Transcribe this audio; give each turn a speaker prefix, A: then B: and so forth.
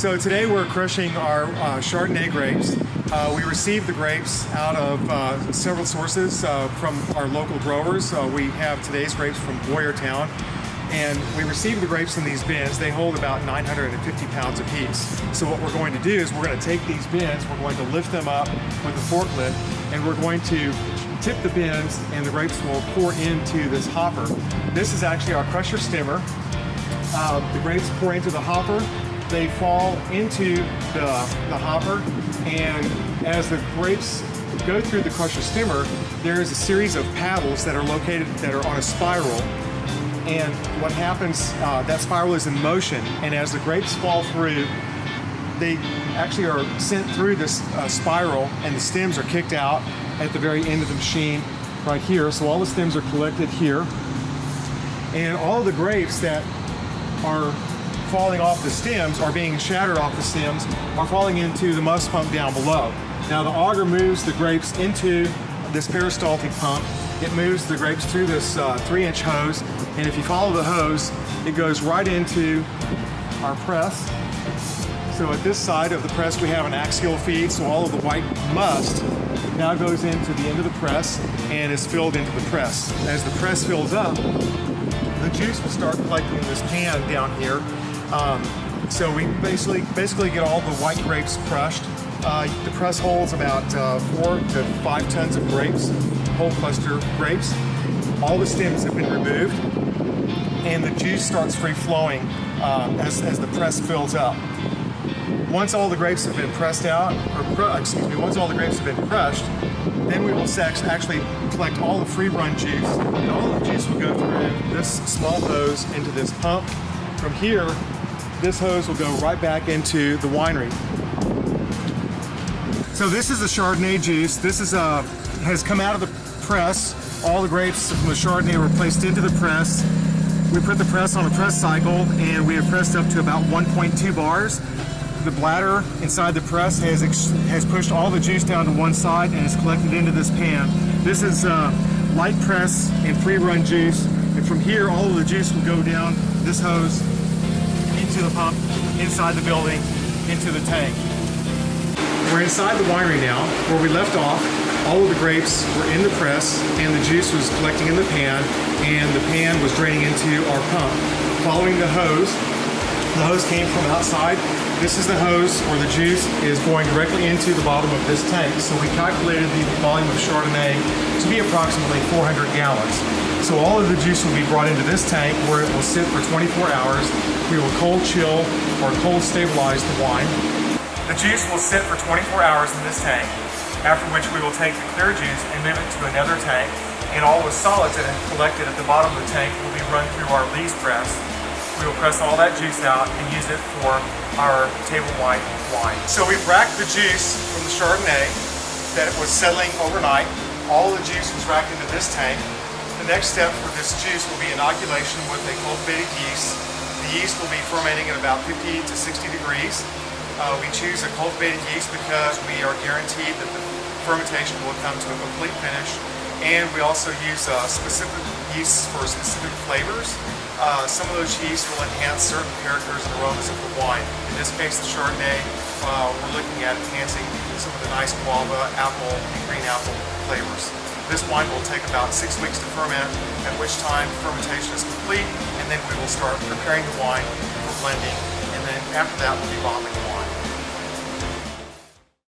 A: So today we're crushing our Chardonnay grapes. We received the grapes out of several sources from our local growers. We have today's grapes from Boyertown, and we received the grapes in these bins. They hold about 950 pounds apiece. So what we're going to do is we're going to take these bins, we're going to lift them up with a forklift, and we're going to tip the bins, and the grapes will pour into this hopper. This is actually our crusher stimmer. The grapes pour into the hopper. They fall into the hopper, and as the grapes go through the crusher stimmer, there is a series of paddles that are on a spiral. And what happens, that spiral is in motion, and as the grapes fall through, they actually are sent through this spiral, and the stems are kicked out at the very end of the machine right here. So all the stems are collected here, and all of the grapes that are falling off the stems are being shattered off the stems are falling into the must pump down below. Now the auger moves the grapes into this peristaltic pump. It moves the grapes through this 3-inch hose, and if you follow the hose, it goes right into our press. So at this side of the press we have an axial feed, so all of the white must now goes into the end of the press and is filled into the press. As the press fills up, the juice will start collecting in this pan down here. So we basically get all the white grapes crushed. The press holds about 4 to 5 tons of grapes, whole cluster grapes. All the stems have been removed, and the juice starts free flowing as the press fills up. Once all the grapes have been pressed out, once all the grapes have been crushed, then we will actually collect all the free run juice, and all of the juice will go through this small hose into this pump. From here, this hose will go right back into the winery. So this is the Chardonnay juice. This has come out of the press. All the grapes from the Chardonnay were placed into the press. We put the press on a press cycle, and we have pressed up to about 1.2 bars. The bladder inside the press has pushed all the juice down to one side and is collected into this pan. This is light press and free run juice, and from here all of the juice will go down this hose into the pump, inside the building, into the tank. We're inside the winery now. Where we left off, all of the grapes were in the press and the juice was collecting in the pan, and the pan was draining into our pump. Following the hose came from outside. This is the hose where the juice is going directly into the bottom of this tank. So we calculated the volume of Chardonnay to be approximately 400 gallons. So all of the juice will be brought into this tank where it will sit for 24 hours. We will cold chill or cold stabilize the wine. The juice will sit for 24 hours in this tank, after which we will take the clear juice and move it to another tank, and all the solids that are collected at the bottom of the tank will be run through our lees press. We will press all that juice out and use it for our table wine. So we've racked the juice from the Chardonnay that it was settling overnight. All the juice was racked into this tank. The next step for this juice will be inoculation with a cultivated yeast. The yeast will be fermenting at about 50 to 60 degrees. We choose a cultivated yeast because we are guaranteed that the fermentation will come to a complete finish, and we also use specific yeasts for specific flavors. Some of those yeasts will enhance certain characters and aromas of the wine. In this case, the Chardonnay, we're looking at enhancing some of the nice guava, apple, and green apple flavors. This wine will take about 6 weeks to ferment, at which time fermentation is complete, and then we will start preparing the wine for blending, and then after that we'll be bottling the wine.